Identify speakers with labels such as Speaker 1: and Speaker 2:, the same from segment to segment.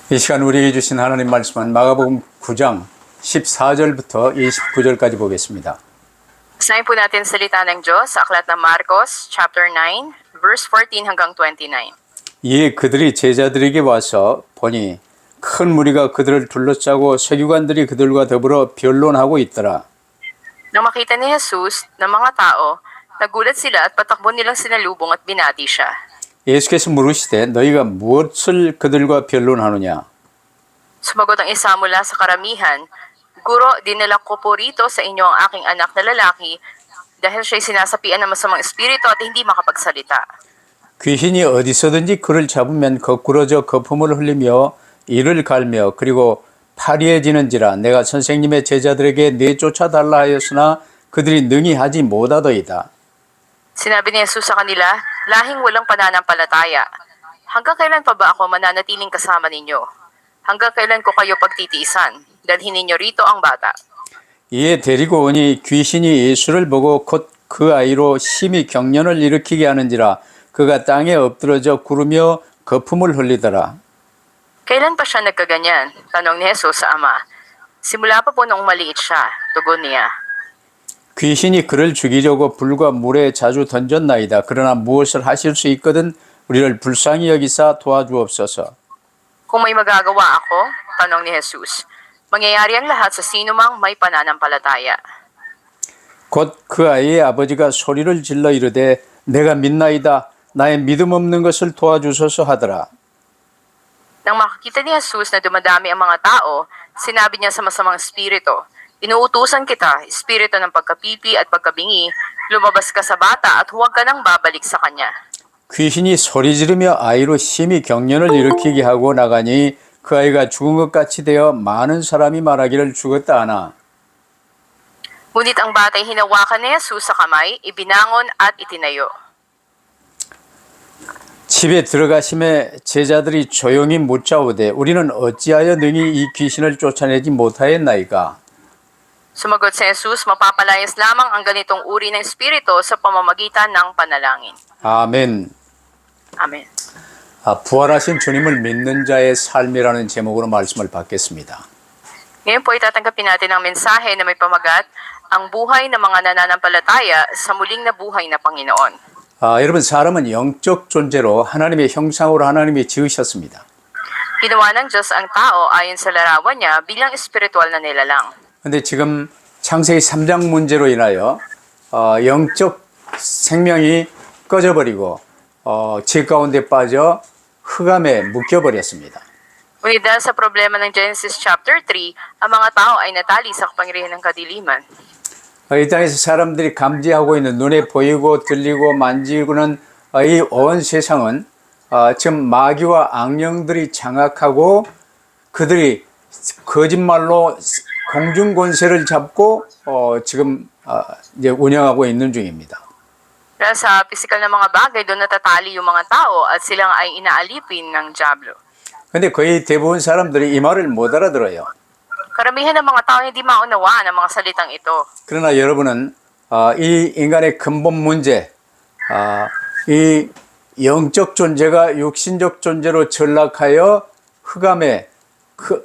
Speaker 1: 이 시간 우리에게 주신 하나님 말씀은 마가복음 9장 14절부터 29절까지 보겠습니다.
Speaker 2: Basahin po natin salita ng Diyos sa aklat ng Marcos, chapter 9, verse 14 hanggang 29.
Speaker 1: 이에 그들이 제자들에게 와서 보니 큰 무리가 그들을 둘러싸고 서기관들이 그들과 더불어 변론하고 있더라.
Speaker 2: Nang makita ni Jesus ng mga tao, nagulat sila at patakbo nilang sinalubong at binati siya.
Speaker 1: 예수께서 물으시되 너희가 무엇을 그들과 변론하느냐?
Speaker 2: Sumagot ang isa mula sa karamihan, Guro, dinala ko po rito sa inyo ang aking anak na lalaki dahil siya'y sinasapian ng masamang espiritu at hindi makapagsalita.
Speaker 1: 귀신이 어디서든지 그를 잡으면 거꾸러져 거품을 흘리며 이를 갈며 그리고 파리해지는지라 내가 선생님의 제자들에게 내쫓아달라 하였으나 그들이 능히 하지 못하더이다.
Speaker 2: Sinabi ni Jesus sa kanila, lahing walang pananampalataya. Hanggang kailan pa ba ako mananatiling kasama ninyo? Hanggang kailan ko kayo pagtitiisan? Dalhin ninyo rito ang bata.
Speaker 1: 이에 데리고 오니 귀신이 예수를 보고 곧 그 아이로 심히 경련을 일으키게 하는지라 그가 땅에 엎드러져 구르며 거품을 흘리더라.
Speaker 2: Kailan pa siya nagkaganyan? Tanong ni Jesus sa ama. Simula pa po noong maliit siya, tugon niya.
Speaker 1: 귀신이 그를 죽이려고 불과 물에 자주 던졌나이다. 그러나 무엇을 하실 수 있거든 우리를 불쌍히 여기사 도와주옵소서.
Speaker 2: Kung may magagawa ako, tanong ni Jesus, mangyayari ang lahat sa sinumang may pananampalataya.
Speaker 1: 곧 그 아이의 아버지가 소리를 질러 이르되 내가 믿나이다. 나의 믿음 없는 것을 도와주소서 하더라.
Speaker 2: Nang makakita ni Jesus na dumadami ang mga tao, sinabi niya sa masamang espiritu, Inuutusan kita, espiritu ng pagkapipi at pagkabingi, lumabas ka sa bata at huwag ka nang babalik sa kanya.
Speaker 1: 귀신이 소리 지르며 아이로 심히 경련을 일으키게 하고 나가니 그 아이가 죽은 것 같이 되어 많은 사람이 말하기를 죽었다 하나.
Speaker 2: Ngunit ang bata'y hinawakan ni Jesus sa kamay, ibinangon at itinayo.
Speaker 1: 집에 들어가심에 제자들이 조용히 묻자오되 우리는 어찌하여 능히 이 귀신을 쫓아내지 못하였나이까.
Speaker 2: Sumagot si Jesus, mapapalayas lamang ang ganitong uri ng espiritu sa pamamagitan ng panalangin.
Speaker 1: 아멘.
Speaker 2: Amen.
Speaker 1: 부활하신 주님을 믿는 자의 삶이라는 제목으로 말씀을 받겠습니다.
Speaker 2: Ngayon po itatanggapin natin ang mensahe na may pamagat, ang buhay ng mga nananampalataya sa muling nabuhay na Panginoon.
Speaker 1: 여러분 사람은 영적 존재로 하나님의 형상으로 하나님이 지으셨습니다.
Speaker 2: Ginawa ng Diyos ang tao ayon sa larawan niya bilang espiritual na nilalang.
Speaker 1: 그런데 지금 창세기 3장 문제로 인하여 영적 생명이 꺼져버리고 죄 가운데 빠져 흑암에 묶여버렸습니다.
Speaker 2: Ngunit dahil sa problema ng Genesis chapter 3, ang mga tao ay natali sa kapangyarihan ng kadiliman.
Speaker 1: 이 땅에서 사람들이 감지하고 있는 눈에 보이고 들리고 만지고는 이 온 세상은 지금 마귀와 악령들이 장악하고 그들이 거짓말로 공중 권세를 잡고 지금 이제 운영하고 있는 중입니다.
Speaker 2: Dahil sa pisikal na mga bagay, doon natatali yung mga tao at silang ay inaalipin ng Diablo.
Speaker 1: 근데 거의 대부분 사람들이 이 말을 못 알아들어요.
Speaker 2: Karamihan ng mga tao hindi maunawaan ang mga salitang ito.
Speaker 1: 그러나 여러분은 이 인간의 근본 문제, 이 영적 존재가 육신적 존재로 전락하여 흑암에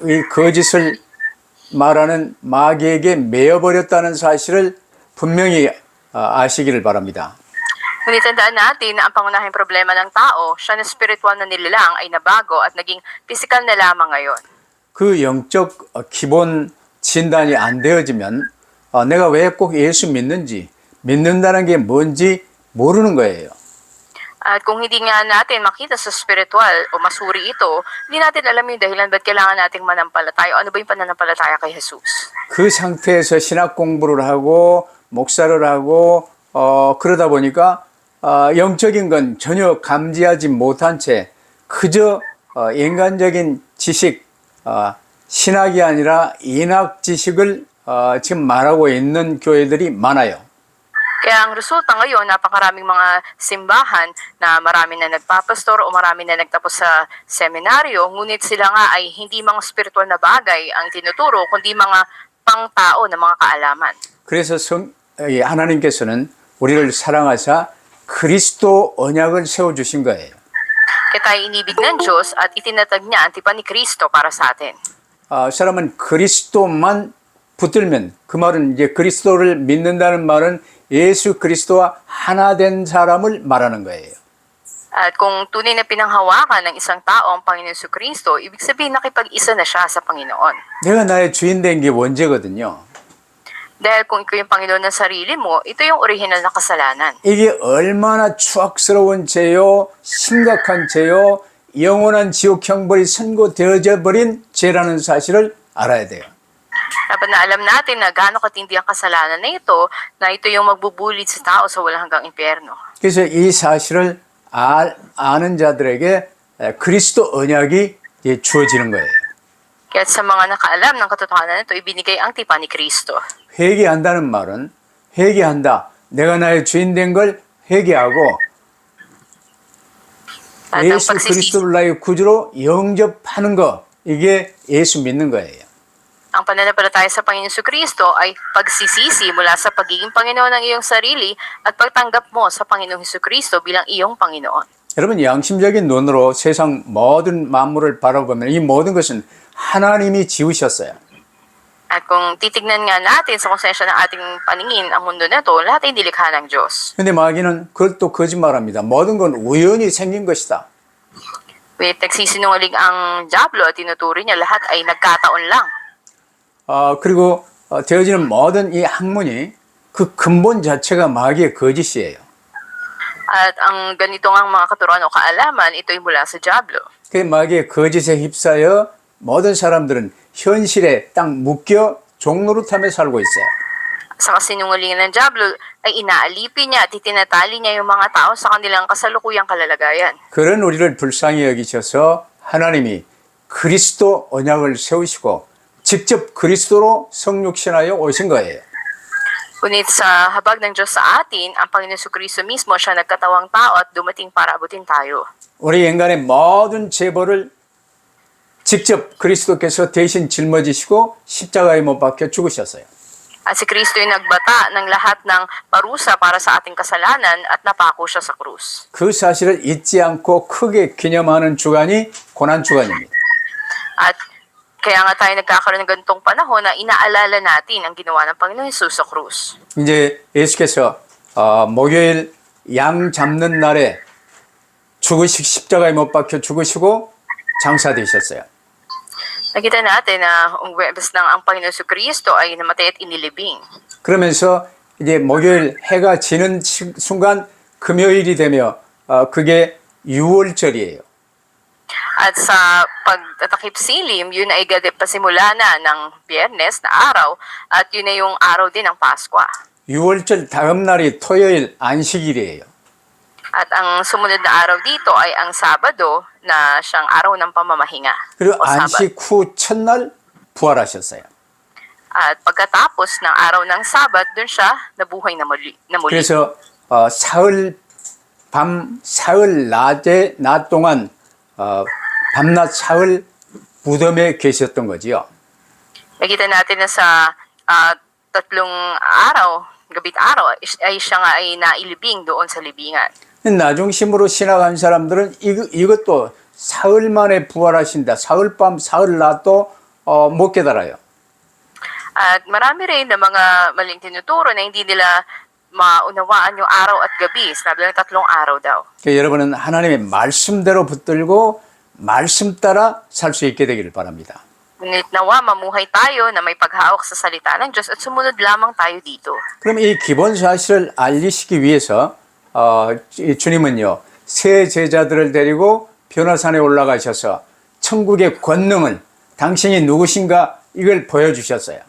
Speaker 1: 이 거짓을 말하는 마귀에게 매여버렸다는 사실을 분명히 아시기를 바랍니다.
Speaker 2: Ngunit tandaan natin na ang pangunahing problema ng tao, siya na spiritual na nilalang ay nabago at naging physical na lamang ngayon.
Speaker 1: 그 영적 기본 진단이 안 되어지면 내가 왜 꼭 예수 믿는지, 믿는다는 게 뭔지 모르는 거예요.
Speaker 2: At kung hindi nga natin makita sa spiritual o masuri ito, hindi natin alam yung dahilan ba't kailangan nating manampalataya. Ano ba yung pananampalataya kay Jesus?
Speaker 1: 그 상태에서 신학 공부를 하고 목사를 하고 그러다 보니까 영적인 건 전혀 감지하지 못한 채 그저 인간적인 지식, 신학이 아니라 인학 지식을 지금 말하고 있는 교회들이 많아요.
Speaker 2: Kaya ang resulta ngayon, napakaraming mga simbahan na marami na nagpapastor o marami na nagtapos sa seminaryo, ngunit sila nga ay hindi mga spiritual na bagay ang tinuturo, kundi mga pangtao na mga kaalaman.
Speaker 1: 그래서 하나님께서는 우리를 사랑하사 그리스도 언약을 세워주신 거예요.
Speaker 2: Kaya tayo inibig ng Diyos at itinatag niya ang tipan ni Kristo para sa atin.
Speaker 1: 사람은 그리스도만 붙들면 그 말은 이제 그리스도를 믿는다는 말은 예수 그리스도와 하나 된 사람을 말하는 거예요.
Speaker 2: At kung tunay na pinanghawakan ng isang tao ang Panginoon Kristo, ibig sabihin nakipag-isa na siya sa Panginoon.
Speaker 1: 내가 나의 주인 된 게 원죄거든요.
Speaker 2: Dahil kung ikaw yung Panginoon ng sarili mo, ito yung original na kasalanan.
Speaker 1: 이게 얼마나 추악스러운 죄요, 심각한 죄요, 영원한 지옥 형벌이 선고되어져 버린 죄라는 사실을 알아야 돼요.
Speaker 2: Dapat na alam natin na gaano katindi ang kasalanan na ito yung magbubulid sa tao sa walang hanggang impyerno.
Speaker 1: 그래서 이 사실을 아는 자들에게 그리스도 언약이 주어지는 거예요.
Speaker 2: Kaya sa mga nakaalam ng katotohanan nito, ibinigay ang tipan ni Kristo.
Speaker 1: 회개한다는 말은 회개한다. 내가 나의 주인 된 걸 회개하고
Speaker 2: At ang
Speaker 1: 예수 그리스도를 나의 구주로 영접하는 거. 이게 예수 믿는 거예요.
Speaker 2: Ang pananampalataya sa Panginoon Kristo ay pagsisisi mula sa pagiging Panginoon ng iyong sarili at pagtanggap mo sa Panginoong Kristo bilang iyong Panginoon.
Speaker 1: 여러분 양심적인 눈으로 세상 모든 만물을 바라보면 이 모든 것은 하나님이 지으셨어요.
Speaker 2: At kung titignan nga natin sa konsensya ng ating paningin ang mundo na ito, lahat ay nilikha ng Diyos.
Speaker 1: 근데 마귀는 그걸 또 거짓말합니다. 모든 건 우연히 생긴 것이다.
Speaker 2: With nagsisinungaling ang Diablo at tinuturi niya lahat ay nagkataon lang.
Speaker 1: 그리고 되어지는 모든 이 학문이 그 근본 자체가 마귀의 거짓이에요.
Speaker 2: At ang ganito nga mga katuruan o kaalaman, ito ay mula sa Diablo.
Speaker 1: 그 마귀의 거짓에 휩싸여 모든 사람들은 현실에 딱 묶여 종노릇하며 살고 있어요.
Speaker 2: Sa kasinungalingan ng Diablo ay inaalipin niya at itinatali niya yung mga tao sa kanilang kasalukuyang kalalagayan.
Speaker 1: 그런 우리를 불쌍히 여기셔서 하나님이 그리스도 언약을 세우시고 직접 그리스도로 성육신하여 오신 거예요.
Speaker 2: Ngunit sa habag ng Diyos sa atin, ang Panginoon Kristo mismo siya nagkatawang tao at dumating para abutin tayo.
Speaker 1: 우리 인간의 모든 죄벌을 직접 그리스도께서 대신 짊어지시고 십자가에 못 박혀 죽으셨어요.
Speaker 2: At si Kristo ay nagbata ng lahat ng parusa para sa ating kasalanan at napako siya sa krus.
Speaker 1: 그 사실을 잊지 않고 크게 기념하는 주간이 고난주간입니다.
Speaker 2: At kaya nga tayo nagkakaroon ng ganitong panahon na inaalala natin ang ginawa ng Panginoon Jesus sa krus.
Speaker 1: 이제 예수께서 목요일 양 잡는 날에 십자가에 못 박혀 죽으시고 장사되셨어요.
Speaker 2: Nakita natin na ang Huwebes ng ang Panginoon Kristo ay namatay at inilibing.
Speaker 1: 그러면서 이제 목요일 해가 지는 순간 금요일이 되며 그게 유월절이에요.
Speaker 2: At sa pagtatakip silim, yun ay pasimula na ng Biyernes na araw at yun ay yung araw din ng Paskwa.
Speaker 1: 유월절 다음 날이 토요일 안식일이에요.
Speaker 2: At ang sumunod na araw dito ay ang Sabado na siyang araw ng pamamahinga.
Speaker 1: 그리고
Speaker 2: o Sabat.
Speaker 1: 안식 후 첫날 부활하셨어요.
Speaker 2: At pagkatapos ng araw ng Sabat, dun siya nabuhay na muli.
Speaker 1: 그래서 사흘 낮 동안 밤낮 사흘 무덤에 계셨던 거지요.
Speaker 2: Nakita natin na sa tatlong araw, gabit araw, ay siya nga ay nailibing doon sa libingan.
Speaker 1: 나중심으로 신학한 사람들은 이것도 사흘 만에 부활하신다. 사흘 밤, 사흘 낮도 못 깨달아요.
Speaker 2: At marami rin na mga maling tinuturo na hindi nila maunawaan yung araw at gabi. Sinabi lang 3 araw daw.
Speaker 1: 그러니까 여러분은 하나님의 말씀대로 붙들고 말씀 따라 살 수 있게 되기를 바랍니다.
Speaker 2: Ngunit nawa mamuhay tayo na may paghawak sa salita ng Diyos at sumunod lamang tayo dito.
Speaker 1: 그럼 이 기본 사실을 알리시기 위해서 주님은요 새 제자들을 데리고 변화산에 올라가셔서 천국의 권능을 당신이 누구신가 이걸 보여주셨어요.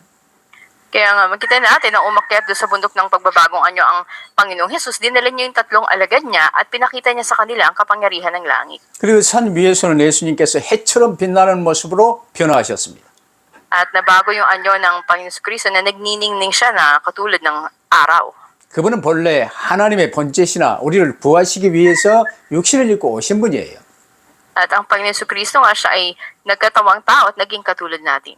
Speaker 2: Kaya nga makita natin na umakyat doon sa bundok ng pagbabagong anyo ang Panginoong Hesus, dinala niya yung 3 alagad niya at pinakita niya sa kanila ang kapangyarihan ng langit.
Speaker 1: 그리고 산 위에서는 예수님께서 해처럼 빛나는 모습으로 변화하셨습니다.
Speaker 2: At nabago yung anyo ng Panginoong Kristo na nagniningning siya na katulad ng araw.
Speaker 1: 그분은 본래 하나님의 본체시나 우리를 구하시기 위해서 육신을 입고 오신 분이에요.
Speaker 2: At ang Panginoong Kristo nga siya ay nagkatawang tao at naging katulad natin.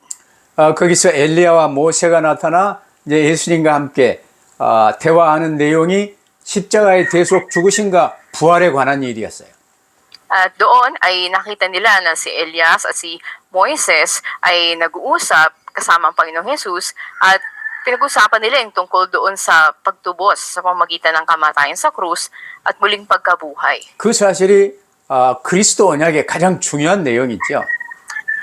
Speaker 1: 거기서 엘리야와 모세가 나타나 이제 예수님과 함께 대화하는 내용이 십자가의 대속 죽으심과 부활에 관한 일이었어요.
Speaker 2: At doon ay nakita nila na si Elias at si Moises ay nag-uusap kasama ang Panginoong Jesus at pinag-usapan nila yung tungkol doon sa pagtubos sa pamamagitan ng kamatayan sa krus at muling pagkabuhay.
Speaker 1: 그 사실이 그리스도 언약의 가장 중요한 내용이죠.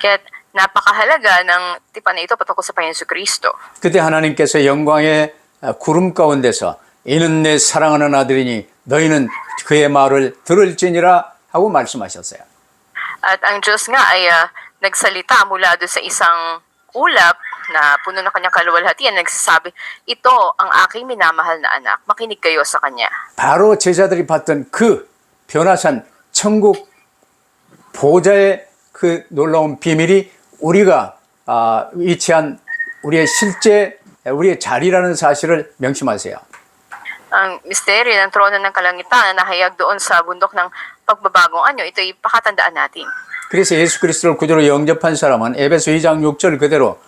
Speaker 2: Kaya't napakahalaga ng tipan na ito patungkol sa Panginoon Kristo.
Speaker 1: 그때 하나님께서 영광의 구름 가운데서 이는 내 사랑하는 아들이니 너희는 그의 말을 들을지니라 하고 말씀하셨어요.
Speaker 2: At ang Diyos nga ay nagsalita mula doon sa isang ulap na puno ng kanyang kaluwalhatian, nagsasabi, ito ang aking minamahal na anak, makinig kayo sa kanya.
Speaker 1: 바로 제자들이 봤던 그 변화산 천국 보좌의 그 놀라운 비밀이 우리가 위치한 우리의 실제 우리의 자리라는 사실을 명심하세요.
Speaker 2: Ang misteryo ng trono ng kalangitan na nahayag doon sa bundok ng pagbabagong anyo, ito ay pakatandaan natin.
Speaker 1: 그래서 예수 그리스도를 구주로 영접한 사람은 에베소 2장 6절 그대로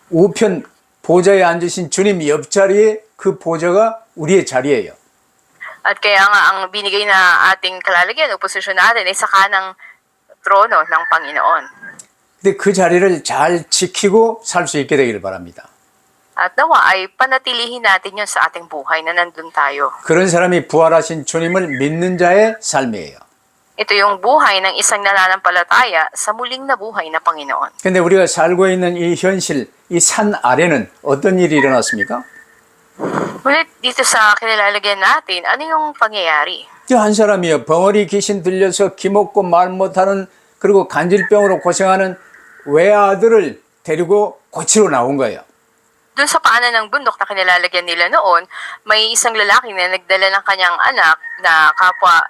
Speaker 1: 우편 보좌에 앉으신 주님 옆자리에 그 보좌가 우리의 자리예요.
Speaker 2: At kaya nga ang binigay na ating kalalagyan o posisyon natin ay sa kanang trono ng Panginoon.
Speaker 1: 근데 그 자리를 잘 지키고 살 수 있게 되기를 바랍니다.
Speaker 2: At nawa ay panatilihin natin yun sa ating buhay na nandun tayo.
Speaker 1: 그런 사람이 부활하신 주님을 믿는 자의 삶이에요.
Speaker 2: Ito yung buhay ng isang nananampalataya sa muling nabuhay na Panginoon.
Speaker 1: 근데 우리가 살고 있는 이 현실, 이 산 아래는 어떤 일이 일어났습니까?
Speaker 2: Ngunit dito sa kinilalagyan natin, ano yung pangyayari?
Speaker 1: 한 사람이요, 벙어리 귀신 들려서 기먹고 말 못하는 그리고 간질병으로 고생하는 외아들을 데리고 고치러 나온 거예요.
Speaker 2: Doon sa paanan ng bundok na kinilalagyan nila noon, may isang lalaki na nagdala ng kanyang anak na kapwa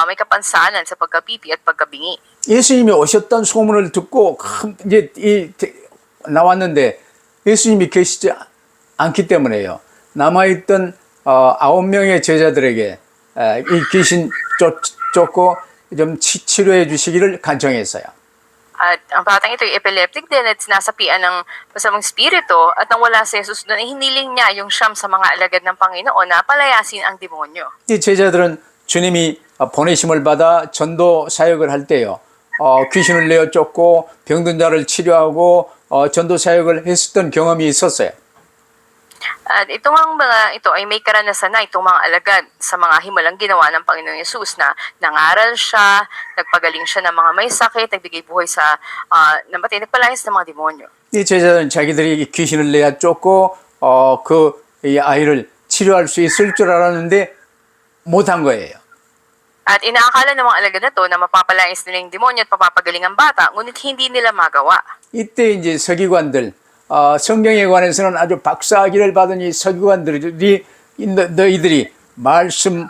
Speaker 2: may kapansanan sa pagkapipi at pagkabingi.
Speaker 1: 예수님이 오셨다는 소문을 듣고 이제 나왔는데 예수님이 계시지 않기 때문에요. 남아있던 9명의 제자들에게 이 귀신 쫓고 좀 치료해 주시기를 간청했어요.
Speaker 2: At ang batang ito ay epileptic din at sinasapian ng masamang spirito at nang wala si Jesus doon, ay hiniling niya yung siyam sa mga alagad ng Panginoon na palayasin ang demonyo.
Speaker 1: 이 제자들은 주님이 보내심을 받아 전도 사역을 할 때요. 귀신을 내어 쫓고 병든 자를 치료하고 전도 사역을 했었던 경험이 있었어요.
Speaker 2: At itong mga ito ay may karanasan na itong mga alagad sa mga himalang ginawa ng Panginoong Yesus na nangaral siya, nagpagaling siya ng mga may sakit, nagbigay buhay sa namatay, nagpalayas ng mga demonyo.
Speaker 1: 이 제자들은 자기들이 귀신을 내야 쫓고 이 아이를 치료할 수 있을 줄 알았는데 못한 거예요.
Speaker 2: At inaakala ng mga alagad na to na mapapalayas nila yung demonyo at mapapagaling ang bata, ngunit hindi nila magawa.
Speaker 1: 이때 이제 서기관들 성경에 관해서는 아주 박사학위를 받은 이 서기관들이 너희들이 말씀을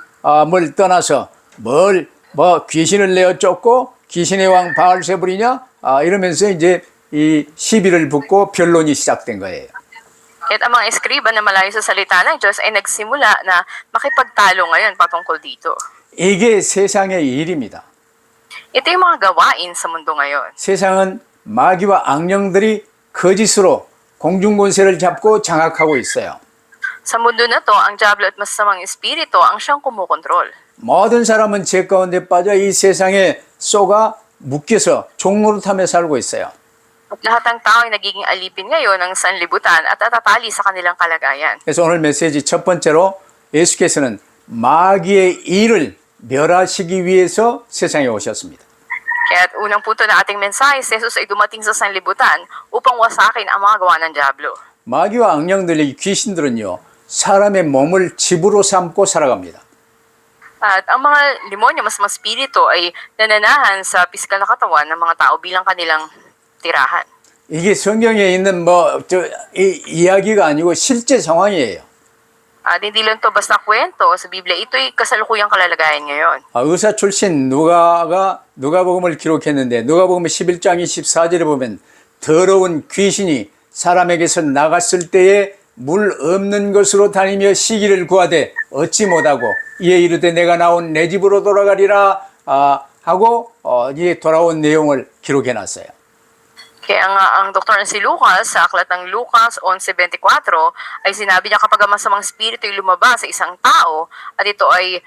Speaker 1: 떠나서 귀신을 내어 쫓고 귀신의 왕 바알세불이냐 이러면서 이제 이 시비를 붙고 변론이 시작된 거예요.
Speaker 2: At ang mga eskriba na malayo sa salita ng Diyos ay nagsimula na makipagtalo ngayon patungkol dito.
Speaker 1: 이게 세상의 일입니다.
Speaker 2: Ito yung mga gawain sa mundo ngayon.
Speaker 1: 세상은 마귀와 악령들이 거짓으로 공중권세를 잡고 장악하고 있어요.
Speaker 2: Sa mundo na to, ang diablo at masamang espiritu ang siyang kumukontrol.
Speaker 1: 모든 사람은 죄 가운데 빠져 이 세상에 쏘가 묶여서 종노릇하며 살고 있어요.
Speaker 2: At lahat ng tao ay nagiging alipin ngayon ng sanlibutan at natatali sa kanilang kalagayan.
Speaker 1: 그래서 오늘 메시지 첫 번째로 예수께서는 마귀의 일을 멸하시기 위해서 세상에 오셨습니다.
Speaker 2: Kaya unang punto na ating mensahe, si Jesus ay dumating sa sanlibutan upang wasakin ang mga gawa ng diablo.
Speaker 1: 마귀와 악령들의 귀신들은요, 사람의 몸을 집으로 삼고 살아갑니다.
Speaker 2: At ang mga demonyo, mas spirito ay nananahan sa pisikal na katawan ng mga tao bilang kanilang tirahan.
Speaker 1: 이게 성경에 있는 이야기가 아니고 실제 상황이에요.
Speaker 2: At hindi lang to basta kwento sa Biblia, ito'y kasalukuyang kalalagayan ngayon.
Speaker 1: 의사 출신 누가복음을 기록했는데 누가복음 11장 24절에 보면 더러운 귀신이 사람에게서 나갔을 때에 물 없는 것으로 다니며 시기를 구하되 얻지 못하고 이에 이르되 내가 나온 내 집으로 돌아가리라 하고 이에 돌아온 내용을 기록해 놨어요.
Speaker 2: Kaya nga ang doktor na si Lucas sa aklat ng Lucas 11:24 ay sinabi niya kapag ang masamang espiritu ay lumabas sa isang tao at ito ay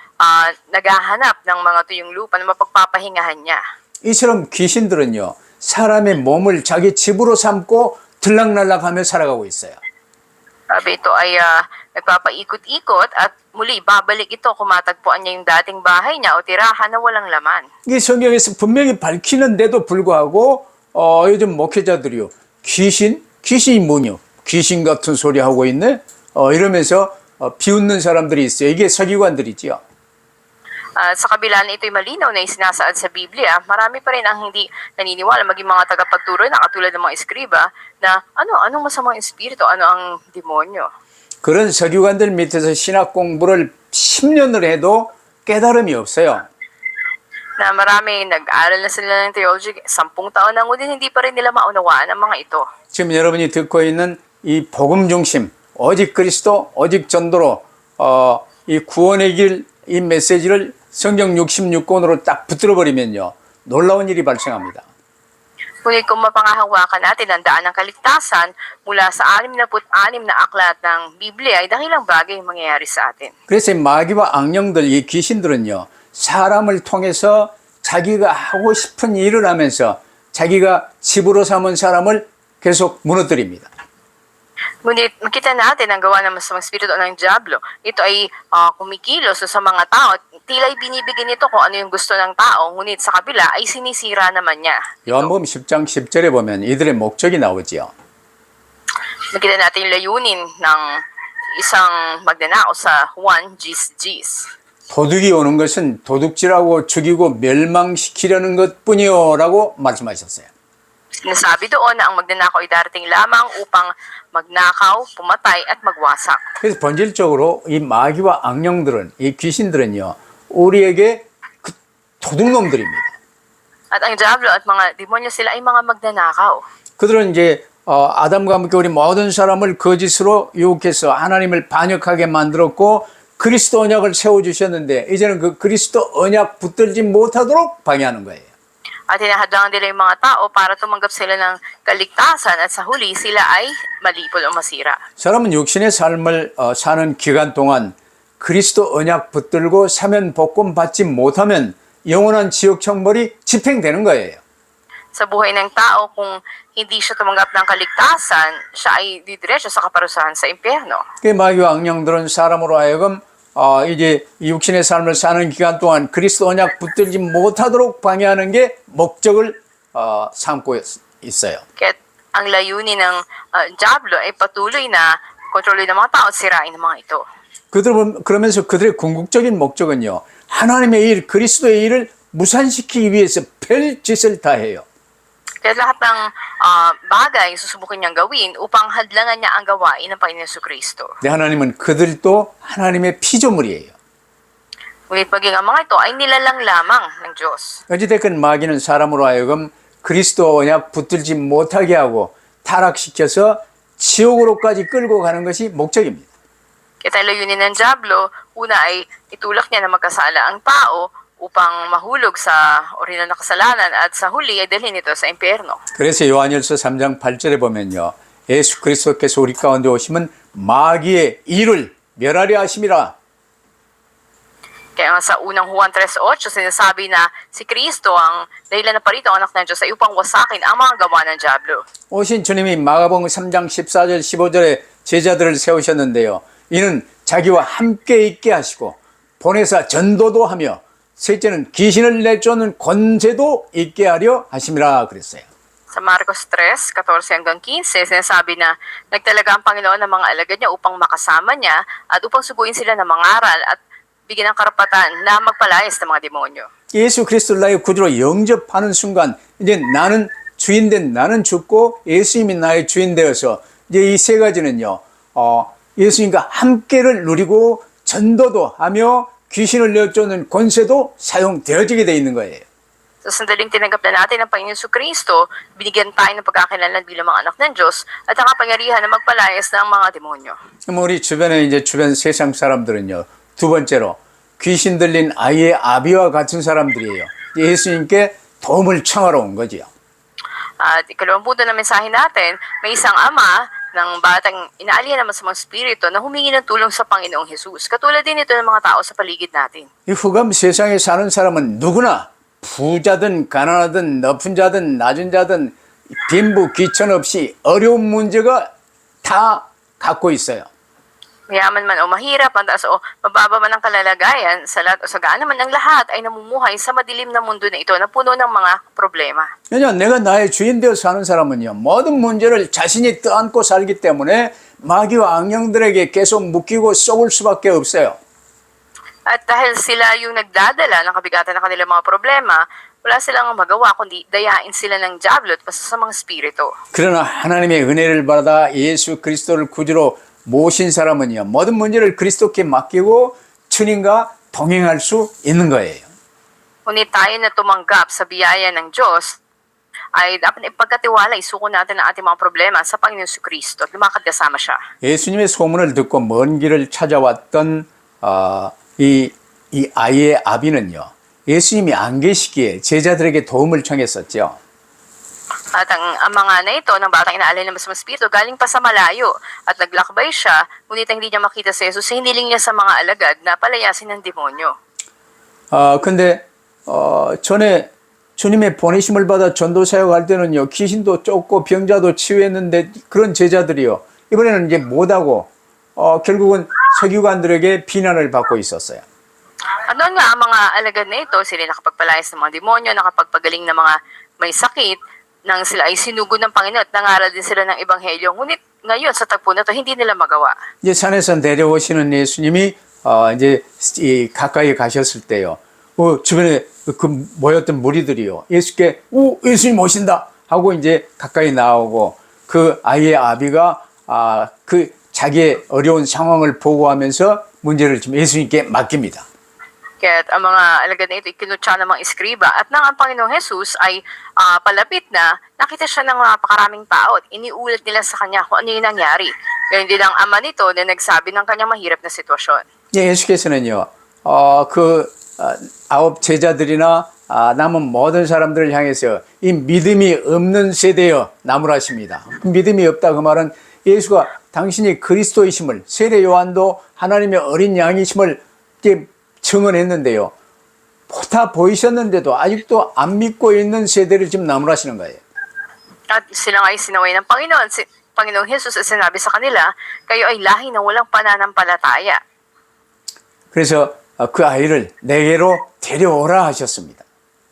Speaker 2: naghahanap ng mga tuyong lupa na mapagpapahingahan niya.
Speaker 1: 이처럼 귀신들은요, 사람의 몸을 자기 집으로 삼고 들락날락하며 살아가고 있어요.
Speaker 2: Sabi ito ay nagpapaikot-ikot at muli babalik ito kung matagpuan niya yung dating bahay niya o tirahan na walang laman.
Speaker 1: 이게 성경에서 분명히 밝히는데도 불구하고 요즘 목회자들이요, 귀신이 뭐냐, 귀신 같은 소리 하고 있네, 이러면서 비웃는 사람들이 있어요. 이게 서기관들이지요.
Speaker 2: Sa kabila na ito'y malinaw na isinasaad sa Biblia, marami pa rin ang hindi naniniwala maging mga tagapagturo na katulad ng mga eskriba na anong masamang espiritu, ano ang demonyo.
Speaker 1: 그런 서기관들 밑에서 신학 공부를 10년을 해도 깨달음이 없어요.
Speaker 2: Na marami nag-aral na sila ng theology, 10 taon na ngunit hindi pa rin nila maunawaan ang mga ito.
Speaker 1: 지금 여러분이 듣고 있는 이 복음 중심, 오직 그리스도, 오직 전도로 이 구원의 길, 이 메시지를 성경 66권으로 딱 붙들어버리면요, 놀라운 일이 발생합니다.
Speaker 2: Ngunit kung mapangahawakan natin ang daan ng kaligtasan mula sa 66 na aklat ng Biblia, ay dakilang bagay yung mangyayari sa atin.
Speaker 1: 그래서 이 마귀와 악령들, 이 귀신들은요, 사람을 통해서 자기가 하고 싶은 일을 하면서 자기가 집으로 삼은 사람을 계속 무너뜨립니다.
Speaker 2: Ngunit makita natin ang gawa ng masamang espiritu ng Diablo. Ito ay kumikilos sa mga tao. Tila ay binibigyan nito kung ano yung gusto ng tao. Ngunit sa kabila ay sinisira naman niya.
Speaker 1: 요한복음 10장 10절에 보면 이들의 목적이 나오지요.
Speaker 2: Makita natin yung layunin ng isang magnanakaw sa Juan Gis.
Speaker 1: 도둑이 오는 것은 도둑질하고 죽이고 멸망시키려는 것뿐이요 라고 말씀하셨어요.
Speaker 2: Nasabi doon na ang magnanakaw ay darating lamang upang magnakaw, pumatay at magwasak.
Speaker 1: 그래서 본질적으로 이 마귀와 악령들은, 이 귀신들은요, 우리에게 그 도둑놈들입니다.
Speaker 2: At ang Diablo at mga demonyo sila ay mga magnanakaw.
Speaker 1: 그들은 이제 아담과 함께 우리 모든 사람을 거짓으로 유혹해서 하나님을 반역하게 만들었고 그리스도 언약을 세워주셨는데 이제는 그 그리스도 언약 붙들지 못하도록 방해하는 거예요.
Speaker 2: At hinahadlangan nila yung mga tao para tumanggap sila ng kaligtasan at sa huli sila ay malipol o masira.
Speaker 1: 사람은 육신의 삶을 사는 기간 동안 그리스도 언약 붙들고 사면 복권 받지 못하면 영원한 지옥 형벌이 집행되는 거예요.
Speaker 2: Sa buhay ng tao, kung hindi siya tumanggap ng kaligtasan, siya ay didiretso sa kaparusahan sa impyerno.
Speaker 1: 그 마귀와 악령들은 사람으로 하여금 이제 육신의 삶을 사는 기간 동안 그리스도 언약 붙들지 못하도록 방해하는 게 목적을 삼고 있어요.
Speaker 2: Kaya ang layunin ng Diablo ay patuloy na kontrolin ng mga tao at sirain ng mga ito.
Speaker 1: 그러면서 그들의 궁극적인 목적은요, 하나님의 일, 그리스도의 일을 무산시키기 위해서 별짓을 다 해요.
Speaker 2: Kaya lahat ng bagay susubukin niyang gawin upang hadlangan niya ang gawain ng Panginoon Jesucristo.
Speaker 1: 근데 하나님은 그들도 하나님의 피조물이에요.
Speaker 2: Ngunit maging ang mga ito ay nilalang lamang ng Diyos.
Speaker 1: 어찌됐건 마귀는 사람으로 하여금 그리스도 언약 붙들지 못하게 하고 타락시켜서 지옥으로까지 끌고 가는 것이 목적입니다.
Speaker 2: Kaya tayo layunin ng Diablo, una ay itulak niya na magkasala ang tao upang mahulog sa orihinal na kasalanan at sa huli ay dalhin ito sa impyerno.
Speaker 1: 그래서 요한일서 3장 8절에 보면요, 예수 그리스도께서 우리 가운데 오시면 마귀의 일을 멸하려 하심이라.
Speaker 2: Kaya nga sa unang Juan 3:8, sinasabi na si Kristo ang dahilan na parito ang anak ng Diyos ay upang wasakin ang mga gawa ng Diablo.
Speaker 1: 오신 주님이 마가복음 3장 14절 15절에 제자들을 세우셨는데요, 이는 자기와 함께 있게 하시고 보내사 전도도 하며 셋째는 귀신을 내쫓는 권세도 있게 하려 하심이라 그랬어요.
Speaker 2: Sa Marcos 3:14-15, sinasabi na nagtalaga ang Panginoon ng mga alagad niya upang makasama niya at upang suguin sila ng mga aral at bigyan ng karapatan na magpalayas ng mga demonyo.
Speaker 1: 예수 그리스도를 나의 구주로 영접하는 순간 이제 나는 주인된 나는 죽고 예수님이 나의 주인 되어서 이제 이 세 가지는요, 예수님과 함께를 누리고 전도도 하며 귀신을 내쫓는 권세도 사용되어지게 돼 있는 거예요.
Speaker 2: Sa sandaling tinanggap na natin ang Panginoon Jesucristo, binigyan tayo ng pagkakilala bilang mga anak ng Diyos at ang kapangyarihan na magpalayas ng mga demonyo.
Speaker 1: 그럼 우리 주변에 이제 주변 세상 사람들은요, 두 번째로 귀신 들린 아이의 아비와 같은 사람들이에요. 예수님께 도움을 청하러 온 거지요.
Speaker 2: At ikalawang punto ng mensahe natin, may isang ama ng batang inaalya naman sa mga spirito na humingi ng tulong sa Panginoong Jesus. Katulad din ito ng mga tao sa paligid natin.
Speaker 1: 이 흑암 세상에 사는 사람은 누구나 부자든 가난하든 높은 자든 낮은 자든 빈부 귀천 없이 어려운 문제가 다 갖고 있어요.
Speaker 2: Mayaman man o mahirap, mataas o mababa man ang kalalagayan, sa lahat o sagana man ang lahat ay namumuhay sa madilim na mundo na ito na puno ng mga problema.
Speaker 1: 왜냐 내가 나의 주인 되어 사는 사람은요 모든 문제를 자신이 떠안고 살기 때문에 마귀와 악령들에게 계속 묶이고 쏘을 수밖에 없어요.
Speaker 2: At dahil sila yung nagdadala ng kabigatan ng kanilang mga problema, wala silang magawa kundi dayain sila ng diablo at masasamang spirito.
Speaker 1: 그러나 하나님의 은혜를 받아 예수 그리스도를 구주로 모신 사람은요 모든 문제를 그리스도께 맡기고 주님과 동행할 수 있는 거예요.
Speaker 2: Ngunit tayo na tumanggap sa biyaya ng Diyos, ay dapat ipagkatiwala, isuko natin ang ating mga problema sa Panginoon Kristo at lumakad kasama siya.
Speaker 1: 예수님의 소문을 듣고 먼 길을 찾아왔던 이 아이의 아비는요 예수님이 안 계시기에 제자들에게 도움을 청했었죠.
Speaker 2: At ang mga na ito, ng batang inaalay ng masamang spirito, galing pa sa malayo at naglakbay siya, ngunit hindi niya makita si Jesus, hiniling niya sa mga alagad na palayasin ng demonyo.
Speaker 1: 근데 전에 주님의 보내심을 받아 전도 사역할 때는요 귀신도 쫓고 병자도 치유했는데 그런 제자들이요 이번에는 이제 못하고 결국은 서기관들에게 비난을 받고 있었어요.
Speaker 2: At noon nga, ang mga alagad na ito, sila nakapagpalayas ng mga demonyo, nakapagpagaling ng mga may sakit, nang sila ay sinugod ng Panginoon at nangaral din sila ng Ebanghelyo. Ngunit ngayon sa tagpo na ito, hindi nila magawa.
Speaker 1: 이제 산에서 내려오시는 예수님이 이제 가까이 가셨을 때요. 주변에 그 모였던 무리들이요. 예수께 예수님 오신다 하고 이제 가까이 나오고 그 아이의 아비가 그 자기의 어려운 상황을 보고하면서 문제를 지금 예수님께 맡깁니다.
Speaker 2: Kaya ang mga alagad na ito, ikinutsa ng mga iskriba. At nang ang Panginoong Jesus ay palapit na, nakita siya ng mga pakaraming tao at iniulat nila sa kanya kung ano yung nangyari. Kaya hindi lang ama nito na nagsabi ng kanyang mahirap na sitwasyon.
Speaker 1: 예수께서는요, 아홉 제자들이나 남은 모든 사람들을 향해서 이 믿음이 없는 세대여 나무라십니다. 믿음이 없다 그 말은 예수가 당신이 그리스도이심을 세례 요한도 하나님의 어린 양이심을 증언했는데요. 다 보이셨는데도 아직도 안 믿고 있는 세대를 지금 나무라시는 거예요.
Speaker 2: At sila ay sinaway ng Panginoon. Panginoong Jesus ay sinabi sa kanila, kayo ay lahi na walang pananampalataya.
Speaker 1: 그래서 그 아이를 내게로 데려오라 하셨습니다.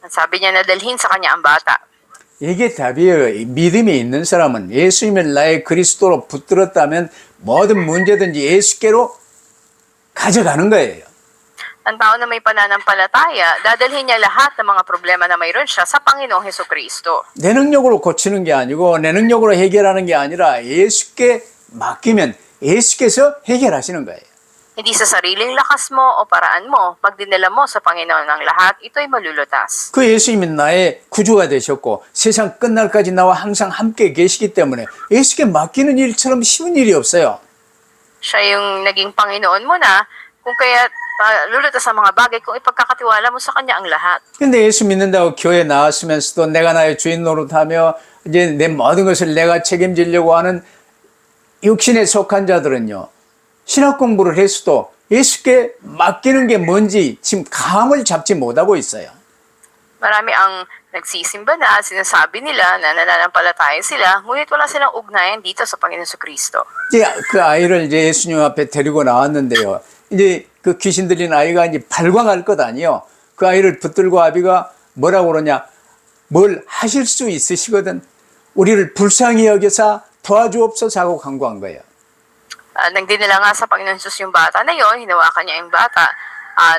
Speaker 2: At sabi niya na dalhin sa kanya ang bata.
Speaker 1: 이게 답이에요. 믿음이 있는 사람은 예수님을 나의 그리스도로 붙들었다면 모든 문제든지 예수께로 가져가는 거예요.
Speaker 2: Ang tao na may pananampalataya, dadalhin niya lahat ng mga problema na mayroon siya sa Panginoong Hesukristo.
Speaker 1: 내 능력으로 고치는 게 아니고 내 능력으로 해결하는 게 아니라 예수께 맡기면 예수께서 해결하시는 거예요.
Speaker 2: Hindi sa sariling lakas mo o paraan mo, pag dinala mo sa Panginoon ang lahat, ito'y malulutas.
Speaker 1: 그 예수님이 나의 구주가 되셨고 세상 끝날까지 나와 항상 함께 계시기 때문에 예수께 맡기는 일처럼 쉬운 일이 없어요.
Speaker 2: Siya yung naging Panginoon mo na, kung kaya lulutas sa mga bagay kung ipagkakatiwala mo sa Kanya ang lahat.
Speaker 1: 근데 예수 믿는다고 교회 나왔으면서도 내가 나의 주인 노릇하며 이제 내 모든 것을 내가 책임지려고 하는 육신에 속한 자들은요. 신학 공부를 했어도 예수께 맡기는 게 뭔지 지금 감을 잡지 못하고 있어요.
Speaker 2: Marami ang nagsisimba na, sinasabi nila na nananampalataya sila, ngunit wala silang ugnayan dito sa Panginoon Kristo.
Speaker 1: 이제 그 아이를 이제 예수님 앞에 데리고 나왔는데요. 이제 그 귀신 들린 아이가 이제 발광할 것 아니요. 그 아이를 붙들고 아비가 뭐라고 그러냐. 뭘 하실 수 있으시거든. 우리를 불쌍히 여겨서 도와주옵소서 하고 간구한 거예요.
Speaker 2: Nagdinala nga sa Panginoon Jesus yung bata na yon, hinawakan niya yung bata at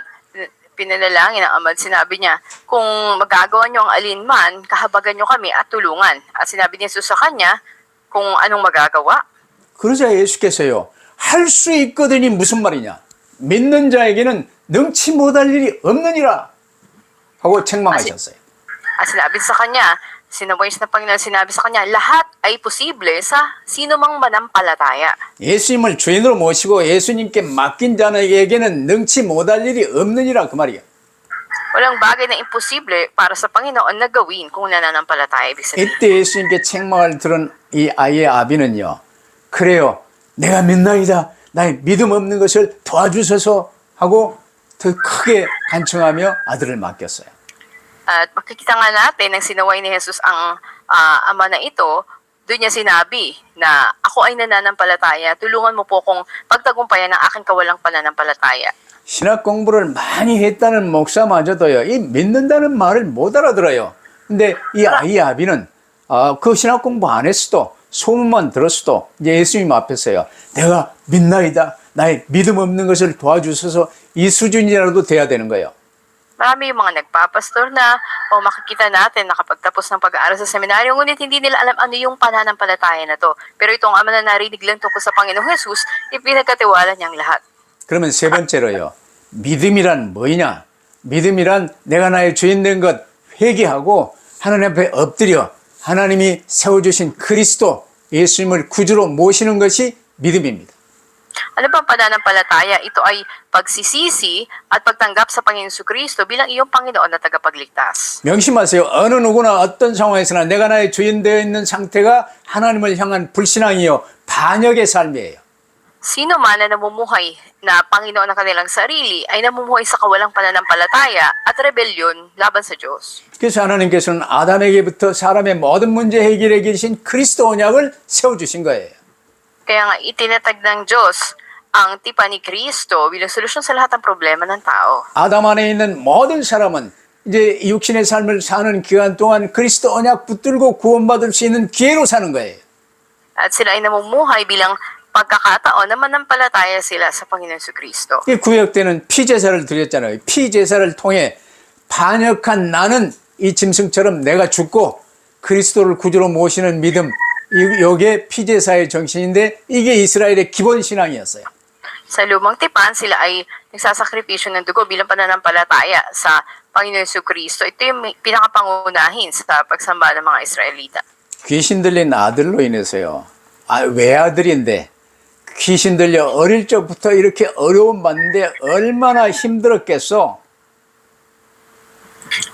Speaker 2: pinanalangin ang ama. Sinabi niya, kung magagawa niyo ang alinman, kahabagan niyo kami at tulungan. At sinabi ni Jesus sa kanya kung anong magagawa.
Speaker 1: 그러자 예수께서요. 할 수 있거든이 무슨 말이냐. 믿는 자에게는 능치 못할 일이 없느니라 하고 책망하셨어요.
Speaker 2: At sinabi sa kanya, sinaway na Panginoon, sinabi sa kanya, lahat ay posible sa sino mang manampalataya.
Speaker 1: 예수님을 주인으로 모시고 예수님께 맡긴 자에게는 능치 못할 일이 없느니라 그 말이에요.
Speaker 2: Walang bagay na imposible para sa Panginoon na gawin kung nananampalataya ibig sabihin.
Speaker 1: 이때 예수님께 책망을 들은 이 아이의 아비는요, 그래요, 내가 믿나이다, 나의 믿음 없는 것을 도와주소서 하고 더 크게 간청하며 아들을 맡겼어요.
Speaker 2: At makikita nga natin nang sinaway ni Jesus ang ama na ito, doon niya sinabi na ako ay nananampalataya, tulungan mo po kong pagtagumpayan ng aking kawalang pananampalataya.
Speaker 1: 신학 공부를 많이 했다는 목사마저도요, 이 믿는다는 말을 못 알아들어요. 근데 이 아이 아비는 그 신학 공부 안 했어도 소문만 들었어도 이제 예수님 앞에서요, 내가 믿나이다, 나의 믿음 없는 것을 도와주셔서 이 수준이라도 돼야 되는 거예요.
Speaker 2: Marami yung mga nagpapastor na o makikita natin nakapagtapos ng pag-aaral sa seminaryo, ngunit hindi nila alam ano yung pananampalataya na to. Pero itong ama na narinig lang tungkol sa Panginoong Jesus, ipinagkatiwala niyang lahat.
Speaker 1: 그러면 세 번째로요, 믿음이란 뭐냐? 믿음이란 내가 나의 주인 된 것 회개하고 하나님 앞에 엎드려 하나님이 세워주신 그리스도 예수님을 구주로 모시는 것이 믿음입니다.
Speaker 2: Ano bang pananampalataya? Ito ay pagsisisi at pagtanggap sa Panginoon Kristo bilang iyong Panginoon na tagapagligtas.
Speaker 1: 명심하세요. 어느 누구나 어떤 상황에서나 내가 나의 주인 되어 있는 상태가 하나님을 향한 불신앙이요, 반역의 삶이에요.
Speaker 2: Sino man na namumuhay na Panginoon ng kanilang sarili ay namumuhay sa kawalang pananampalataya at rebelyon laban sa Diyos.
Speaker 1: 그래서 하나님께서는 아담에게부터 사람의 모든 문제 해결해 계신 그리스도 언약을 세워주신 거예요.
Speaker 2: Kaya nga itinatag ng Diyos ang tipan ni Kristo bilang solusyon sa lahat ng problema ng tao.
Speaker 1: 아담 안에 있는 모든 사람은 이제 육신의 삶을 사는 기간 동안 그리스도 언약 붙들고 구원받을 수 있는 기회로 사는 거예요.
Speaker 2: At sila ay namumuhay bilang pagkakataon na manampalataya sila sa Panginoon Kristo.
Speaker 1: 이 구약 때는 피제사를 드렸잖아요. 피제사를 통해 반역한 나는 이 짐승처럼 내가 죽고 그리스도를 구주로 모시는 믿음, 이게 피제사의 정신인데 이게 이스라엘의 기본 신앙이었어요.
Speaker 2: Sa lumang tipan, sila ay nagsasakripisyo ng dugo bilang pananampalataya sa Panginoon Kristo. Ito yung pinakapangunahin sa pagsamba ng mga Israelita.
Speaker 1: 귀신 들린 아들로 인해서요. 외아들인데 귀신 들려 어릴 적부터 이렇게 어려움 받는데 얼마나 힘들었겠어.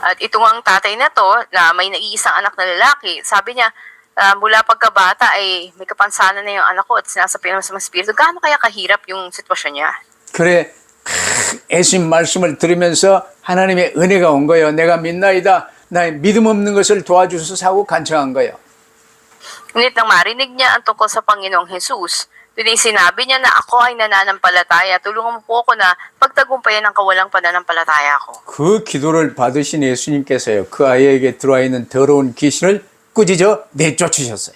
Speaker 2: At ito ang tatay na to, na may naiisang anak na lalaki, sabi niya, mula pagkabata ay may kapansanan na yung anak ko at sinasabi naman sa mga spirito, gaano kaya kahirap yung sitwasyon niya?
Speaker 1: 그래, 예수님 말씀을 들으면서 하나님의 은혜가 온 거예요. 내가 믿나이다. 나의 믿음 없는 것을 도와주소서 하고 간청한 거예요.
Speaker 2: Ngunit nang marinig niya ang tungkol sa Panginoong Jesus, doon ay sinabi niya na ako ay nananampalataya, tulungan mo po ako na pagtagumpayan ang kawalang pananampalataya ko.
Speaker 1: 그 기도를 받으신 예수님께서요, 그 아이에게 들어와 있는 더러운 귀신을 꾸짖어 내쫓으셨어요.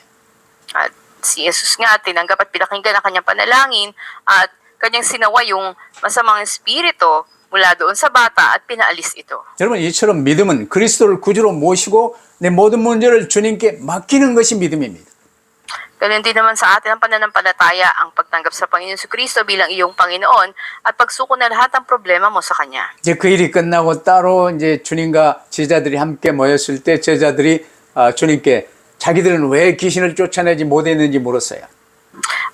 Speaker 2: At si Jesus nga tinanggap at pinakinggan ang kanyang panalangin at kanyang sinawa yung masamang espiritu mula doon sa bata at pinaalis ito.
Speaker 1: 여러분, 이처럼 믿음은 그리스도를 구주로 모시고 내 모든 문제를 주님께 맡기는 것이 믿음입니다.
Speaker 2: Ganun din naman sa atin ang pananampalataya ang pagtanggap sa Panginoon Kristo bilang iyong Panginoon at pagsuko na lahat ng problema mo sa Kanya.
Speaker 1: 이제 그 일이 끝나고 따로 이제 주님과 제자들이 함께 모였을 때 제자들이 주님께 자기들은 왜 귀신을 쫓아내지 못했는지 물었어요.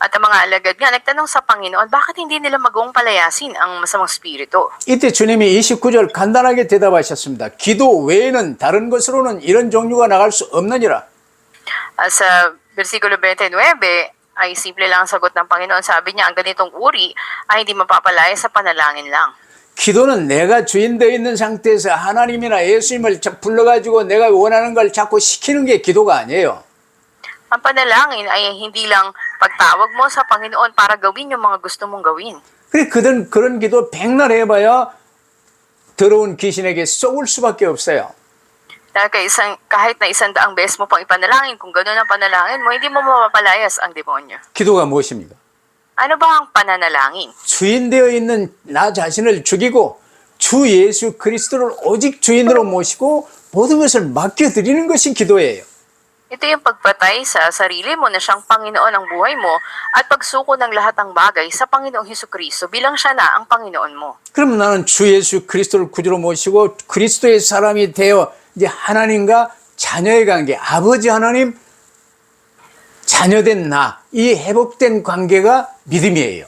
Speaker 2: At ang mga alagad nga nagtanong sa Panginoon, bakit hindi nila magawang palayasin ang masamang spirito?
Speaker 1: 이때 주님이 29절 간단하게 대답하셨습니다. 기도 외에는 다른 것으로는 이런 종류가 나갈 수 없느니라.
Speaker 2: Sa versikulo 29 ay simple lang ang sagot ng Panginoon. Sabi niya, ang ganitong uri ay hindi mapapalaya sa panalangin lang.
Speaker 1: 기도는 내가 주인 되어 있는 상태에서 하나님이나 예수님을 불러가지고 내가 원하는 걸 자꾸 시키는 게 기도가 아니에요.
Speaker 2: Ang panalangin ay hindi lang pagtawag mo sa Panginoon para gawin yung mga gusto mong gawin.
Speaker 1: 그래, 그런 기도 백날 해봐야 더러운 귀신에게 쏘을 수밖에 없어요.
Speaker 2: Dahil kahit na 100 beses mo pang ipanalangin, kung gano'n ang panalangin mo, hindi mo mapapalayas ang demonyo.
Speaker 1: 기도가 무엇입니까?
Speaker 2: Ano ba ang pananalangin?
Speaker 1: 주인 되어 있는 나 자신을 죽이고 주 예수 그리스도를 오직 주인으로 모시고 모든 것을 맡겨드리는 것이 기도예요.
Speaker 2: Ito yung pagpatay sa sarili mo na siyang Panginoon ng buhay mo at pagsuko ng lahat ng bagay sa Panginoong Hesukristo bilang siya na ang Panginoon mo.
Speaker 1: 그럼 나는 주 예수 그리스도를 구주로 모시고 그리스도의 사람이 되어 이제 하나님과 자녀의 관계, 아버지 하나님, 자녀된 나, 이 회복된 관계가 믿음이에요.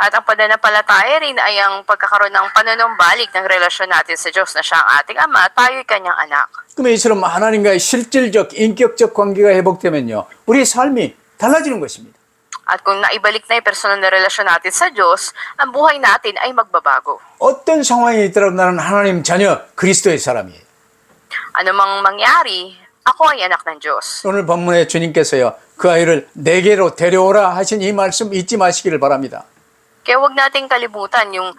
Speaker 2: At ang pananampalataya rin ay ang pagkakaroon ng panunumbalik ng relasyon natin sa Diyos na siya ang ating Ama, tayo'y kanyang anak.
Speaker 1: 그러면 이처럼 하나님과의 실질적, 인격적 관계가 회복되면요, 우리의 삶이 달라지는 것입니다.
Speaker 2: At kung naibalik na yung personal na relasyon natin sa Diyos, ang buhay natin ay magbabago.
Speaker 1: 어떤 상황이 있더라도 나는 하나님 자녀 그리스도의 사람이에요.
Speaker 2: Ano mang mangyari, ako ay anak ng Diyos.
Speaker 1: 오늘 본문에 주님께서요, 그 아이를 내게로 데려오라 하신 이 말씀 잊지 마시기를 바랍니다.
Speaker 2: Kaya huwag nating kalimutan yung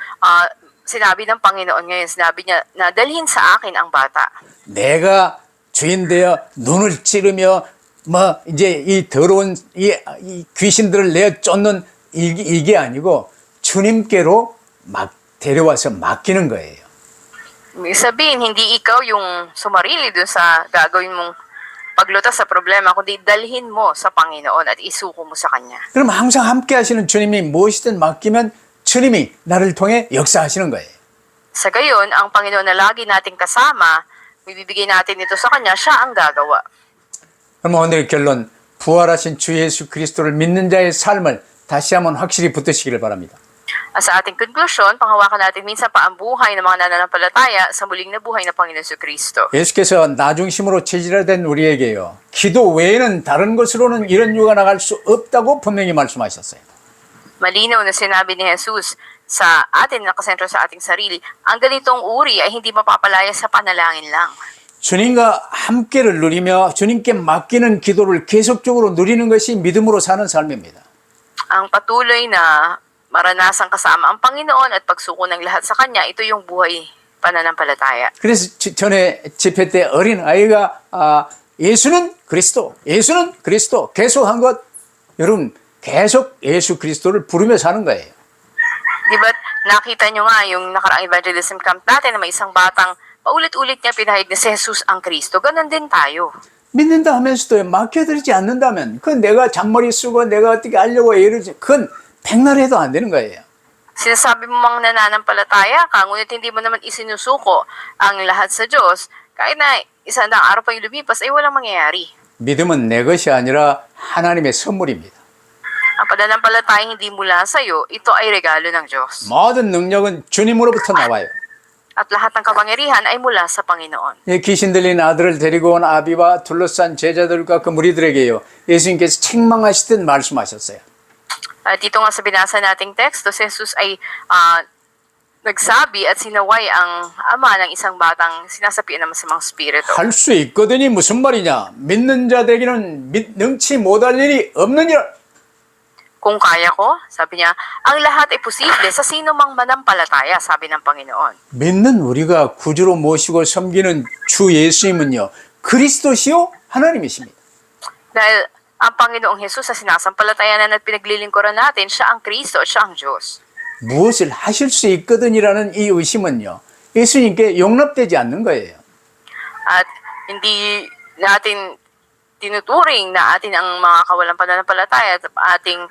Speaker 2: sinabi ng Panginoon ngayon. Sinabi niya na dalhin sa akin ang bata.
Speaker 1: 내가 주인 되어 눈을 찌르며 이제 이 더러운 이 귀신들을 내어 쫓는 이게 아니고 주님께로 막 데려와서 맡기는 거예요.
Speaker 2: Ibig sabihin, hindi ikaw yung sumarili dun sa gagawin mong paglutas sa problema, kundi dalhin mo sa Panginoon at isuko mo sa Kanya.
Speaker 1: 그럼 항상 함께 하시는 주님이 무엇이든 맡기면 주님이 나를 통해 역사하시는 거예요.
Speaker 2: Sa gayon, ang Panginoon na lagi nating kasama, bibigay natin ito sa Kanya, siya ang gagawa.
Speaker 1: 그럼 오늘의 결론, 부활하신 주 예수 그리스도를 믿는 자의 삶을 다시 한번 확실히 붙드시기를 바랍니다.
Speaker 2: At sa ating konklusyon, panghawakan natin minsan pa ang buhay ng mga nananampalataya sa muling na buhay ng Panginoon Kristo.
Speaker 1: 예수께서 나 중심으로 체질화된 우리에게요, 기도 외에는 다른 것으로는 이런 유가 나갈 수 없다고 분명히 말씀하셨어요.
Speaker 2: Malinaw na sinabi ni Jesus sa atin, nakasentro sa ating sarili, ang ganitong uri ay hindi mapapalaya sa panalangin lang.
Speaker 1: 주님과 함께를 누리며 주님께 맡기는 기도를 계속적으로 누리는 것이 믿음으로 사는 삶입니다.
Speaker 2: Ang patuloy na maranasan kasama ang Panginoon at pagsuko ng lahat sa Kanya, ito yung buhay pananampalataya.
Speaker 1: 그래서 전에 집회 때 어린 아이가 예수는 그리스도, 예수는 그리스도 계속 한 것, 여러분 계속 예수 그리스도를 부르며 사는 거예요.
Speaker 2: Di ba't nakita nyo nga yung nakaraang evangelism camp natin na may isang batang paulit-ulit niya pinahayag na si Jesus ang Kristo. Ganon din tayo.
Speaker 1: 믿는다 하면서도 맡겨드리지 않는다면 그건 내가 잔머리 쓰고 내가 어떻게 하려고 애를 그건 백날 해도 안 되는 거예요.
Speaker 2: Sinasabi mo mang nananampalataya ka, ngunit hindi mo naman isinusuko ang lahat sa Diyos, kahit na isang araw pa yung lumipas, ay walang mangyayari.
Speaker 1: 믿음은 내 것이 아니라 하나님의 선물입니다.
Speaker 2: Ang pananampalataya hindi mula sa iyo, ito ay regalo ng Diyos.
Speaker 1: 모든 능력은 주님으로부터 나와요.
Speaker 2: At lahat ng kapangyarihan ay mula sa Panginoon.
Speaker 1: 귀신 들린 아들을 데리고 온 아비와 둘러싼 제자들과 그 무리들에게요, 예수님께서 책망하시듯 말씀하셨어요.
Speaker 2: At dito nga sa binasa nating teksto, si Jesus ay nagsabi at sinaway ang ama ng isang batang sinasapian ng masamang spirito.
Speaker 1: 할 수 있거든이 무슨 말이냐? 믿는 자들에게는 능치 못할 일이 없느니라.
Speaker 2: Kung kaya ko, sabi niya, ang lahat ay posible sa sino mang manampalataya, sabi ng Panginoon.
Speaker 1: 믿는 우리가 구주로 모시고 섬기는 주 예수님은요, 그리스도시요 하나님이십니다.
Speaker 2: Dahil ang Panginoong Jesus sa sinasampalatayanan at pinaglilingkuran natin, siya ang Kristo at siya ang Diyos.
Speaker 1: 무엇을 하실 수 있거든이라는 이 의심은요, 예수님께 용납되지 않는 거예요.
Speaker 2: At hindi natin tinuturing na atin ang mga kawalang pananampalataya at ating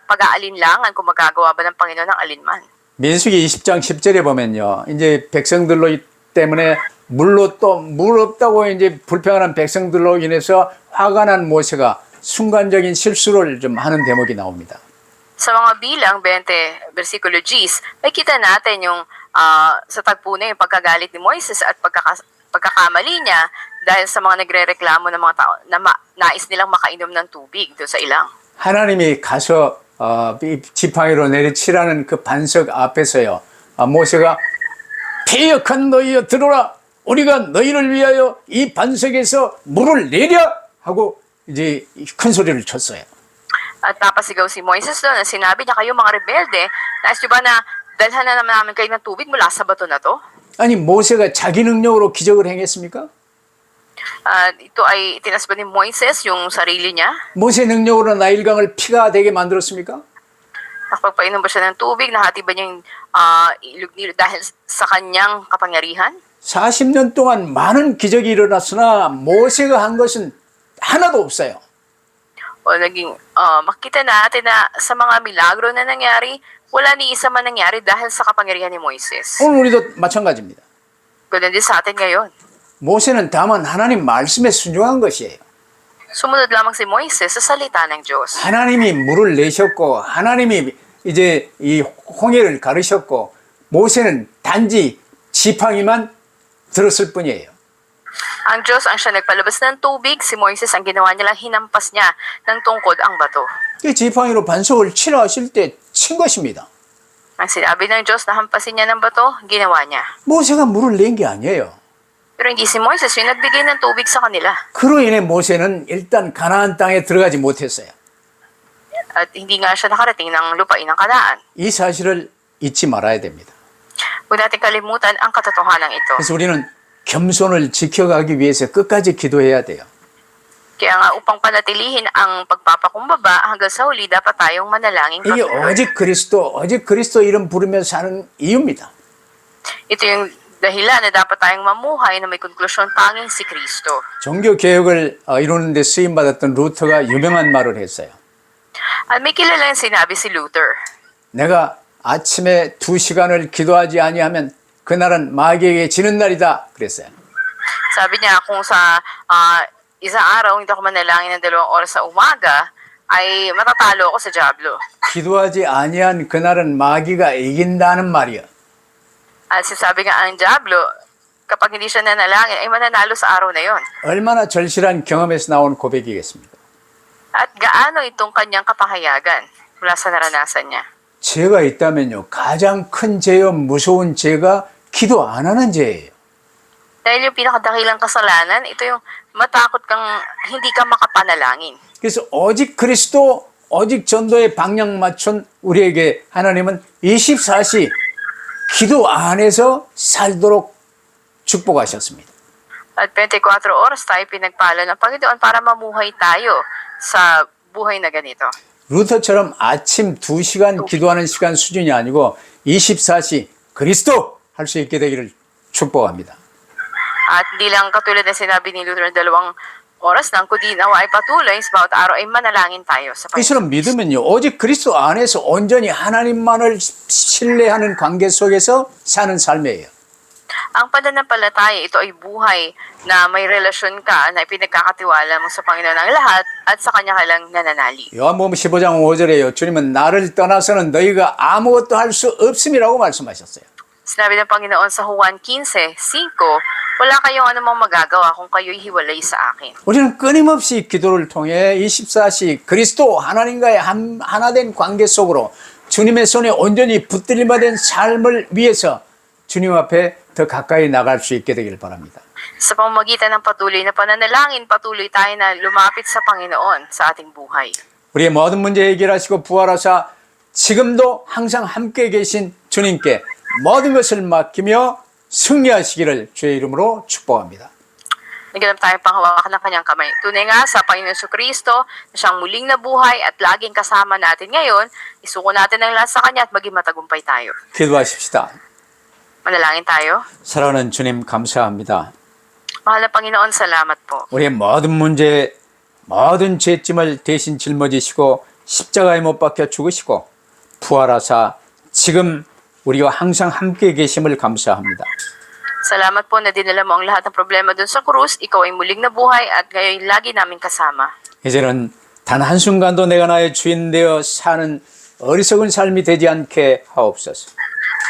Speaker 2: pag-aalinlangan kung magagawa ba ng Panginoon ng alinman.
Speaker 1: 민수기 20장 10절에 보면요, 이제 백성들로 때문에 물 없다고 이제 불평하는 백성들로 인해서 화가 난 모세가 순간적인 실수를 좀 하는 대목이 나옵니다.
Speaker 2: Sa mga bilang 20, versikulo 10, may kita natin yung sa tagpo na yung pagkagalit ni Moises at pagkakamali niya dahil sa mga nagre-reklamo ng mga tao na nais nilang makainom ng tubig doon sa ilang.
Speaker 1: 하나님이 가서 지팡이로 내리치라는 그 반석 앞에서요, 모세가 패역한 너희여 들어라, 우리가 너희를 위하여 이 반석에서 물을 내려 하고 이제 큰 소리를 쳤어요.
Speaker 2: At napasigaw si Moises doon at sinabi niya, kayo mga rebelde, nais niyo ba na dalhan na naman namin kayo ng tubig mula sa bato na to?
Speaker 1: 아니 모세가 자기 능력으로 기적을 행했습니까?
Speaker 2: Ito ay itinas ba ni Moises yung sarili niya?
Speaker 1: 모세 능력으로 나일강을 피가 되게 만들었습니까?
Speaker 2: Nakapagpainom ba siya ng tubig? Nahati ba niya yung ilog nilo dahil sa kanyang kapangyarihan?
Speaker 1: 40년 동안 많은 기적이 일어났으나 모세가 한 것은 하나도 없어요.
Speaker 2: O naging makita natin na sa mga milagro na nangyari, wala ni isa man nangyari dahil sa kapangyarihan ni Moises.
Speaker 1: 오늘 우리도 마찬가지입니다.
Speaker 2: Ganun din sa atin ngayon.
Speaker 1: 모세는 다만 하나님 말씀에 순종한 것이에요.
Speaker 2: Sumunod lamang si Moises sa salita ng Diyos.
Speaker 1: 하나님이 물을 내셨고 하나님이 이제 이 홍해를 가르셨고 모세는 단지 지팡이만 들었을 뿐이에요.
Speaker 2: Ang Diyos ang siya nagpalabas ng tubig, si Moises ang ginawa niya lang hinampas niya ng tungkod ang bato.
Speaker 1: 이 지팡이로 반석을 치라 하실 때 친 것입니다.
Speaker 2: Ang sinabi ng Diyos na hampasin niya ng bato, ginawa niya.
Speaker 1: 모세가 물을 낸 게 아니에요.
Speaker 2: Pero hindi si Moises yung nagbigay ng tubig sa kanila.
Speaker 1: 그로 인해 모세는 일단 가나안 땅에 들어가지 못했어요.
Speaker 2: At hindi nga siya nakarating ng lupain ng Kanaan.
Speaker 1: 이 사실을 잊지 말아야 됩니다.
Speaker 2: Huwag natin kalimutan ang katotohanan ito.
Speaker 1: 그래서 우리는 겸손을 지켜가기 위해서 끝까지 기도해야 돼요.
Speaker 2: Kaya nga upang panatilihin ang pagpapakumbaba hanggang sa huli dapat tayong manalangin
Speaker 1: 이게
Speaker 2: patuloy.
Speaker 1: 오직 그리스도 이름 부르며 사는 이유입니다.
Speaker 2: Ito yung dahilan na dapat tayong mamuhay na may konklusyon tanging si Kristo.
Speaker 1: 종교 개혁을 이루는 데 쓰임 받았던 루터가 유명한 말을 했어요.
Speaker 2: At may kilala yung sinabi si Luther.
Speaker 1: 내가 아침에 2시간을 기도하지 아니하면 그날은 마귀에게 지는 날이다 그랬어요.
Speaker 2: Sabi niya kung sa isang araw hindi ako manalangin ng 2 oras sa umaga, ay matatalo ako sa Diablo.
Speaker 1: 기도하지 아니한 그날은 마귀가 이긴다는 말이야.
Speaker 2: At sabi nga ang Diablo, kapag hindi siya nanalangin, ay mananalo sa araw na yon.
Speaker 1: 얼마나 절실한 경험에서 나온 고백이겠습니까?
Speaker 2: At gaano itong kanyang kapahayagan mula sa naranasan niya.
Speaker 1: 죄가 있다면요. 가장 큰 죄요 무서운 죄가 기도 안 하는 죄예요.
Speaker 2: Dahil yung pinakadakilang kasalanan, ito yung matakot kang hindi ka makapanalangin.
Speaker 1: 그래서 오직 그리스도, 오직 전도의 방향 맞춘 우리에게 하나님은 24시 기도 안에서 살도록 축복하셨습니다.
Speaker 2: At 24 oras tayo pinagpala ng Panginoon para mamuhay tayo sa buhay na ganito.
Speaker 1: 루터처럼 아침 2시간 기도하는 시간 수준이 아니고 24시 그리스도 할 수 있게 되기를 축복합니다.
Speaker 2: At di lang katulad na sinabi ni Luther ng 2 oras lang, kundi nawa ay patuloy sa bawat araw ay manalangin tayo sa Panginoon.
Speaker 1: 이처럼 믿으면요. 오직 그리스도 안에서 온전히 하나님만을 신뢰하는 관계 속에서 사는 삶이에요.
Speaker 2: Ang pananampalataya, ito ay buhay na may relasyon ka na ipinagkakatiwala mo sa Panginoon ang lahat at sa Kanya ka lang nananali.
Speaker 1: 요한복음 15장 5절에요. 주님은 나를 떠나서는 너희가 아무것도 할 수 없음이라고 말씀하셨어요.
Speaker 2: Sinabi ng Panginoon sa Juan 15:5, wala kayong anumang magagawa kung kayo'y hiwalay sa akin.
Speaker 1: 우리는 끊임없이 기도를 통해 24시 그리스도 하나님과의 하나된 관계 속으로 주님의 손에 온전히 붙들림받은 삶을 위해서 주님 앞에 더 가까이 나갈 수 있게 되길 바랍니다.
Speaker 2: Sa pamamagitan ng patuloy na pananalangin, patuloy tayo na lumapit sa Panginoon sa ating buhay.
Speaker 1: 우리의 모든 문제 해결하시고 부활하사 지금도 항상 함께 계신 주님께 모든 것을 맡기며 승리하시기를 주의 이름으로 축복합니다.
Speaker 2: Nagganap tayong panghawakan ng kanyang kamay. Tunay nga sa Panginoon Kristo na siyang muling nabuhay at laging kasama natin ngayon, isuko natin ang lahat sa Kanya at maging matagumpay tayo.
Speaker 1: 기도하십시다.
Speaker 2: Manalangin tayo.
Speaker 1: 사랑하는 주님 감사합니다.
Speaker 2: Mahal na Panginoon, salamat po.
Speaker 1: 우리의 모든 문제, 모든 죄짐을 대신 짊어지시고 십자가에 못 박혀 죽으시고 부활하사 지금 우리와 항상 함께 계심을 감사합니다.
Speaker 2: Salamat po na dinala mo ang lahat ng problema dun sa krus. Ikaw ay muling nabuhay at ngayon lagi namin kasama.
Speaker 1: 이제는 단 한순간도 내가 나의 주인 되어 사는 어리석은 삶이 되지 않게 하옵소서.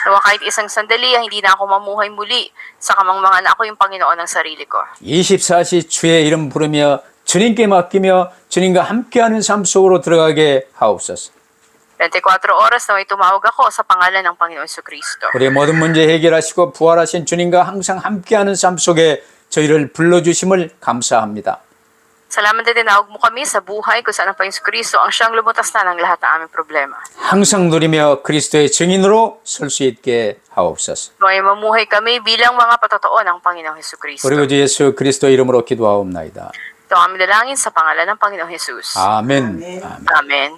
Speaker 2: Nawa kahit isang sandali, hindi na ako mamuhay muli sa kamangmangan na ako yung Panginoon ng sarili ko.
Speaker 1: 24시 주의 이름 부르며 주님께 맡기며 주님과 함께하는 삶 속으로 들어가게 하옵소서.
Speaker 2: 24 oras na may tumawag ako sa pangalan ng Panginoon Kristo.
Speaker 1: 우리의 모든 문제 해결하시고 부활하신 주님과 항상 함께하는 삶 속에 저희를 불러주심을 감사합니다.
Speaker 2: Salamat na tinawag mo kami sa buhay kung saan ang Panginoon Kristo ang siyang lumutas na ng lahat ng aming problema.
Speaker 1: 항상 누리며 그리스도의 증인으로 설 수 있게 하옵소서.
Speaker 2: May mamuhay kami bilang mga patotoo ng Panginoong Kristo.
Speaker 1: 그리고 주 예수 그리스도 이름으로 기도하옵나이다.
Speaker 2: Ito ang aming dalangin sa pangalan ng Panginoong Jesus.
Speaker 1: 아멘. 아멘.
Speaker 2: Amen.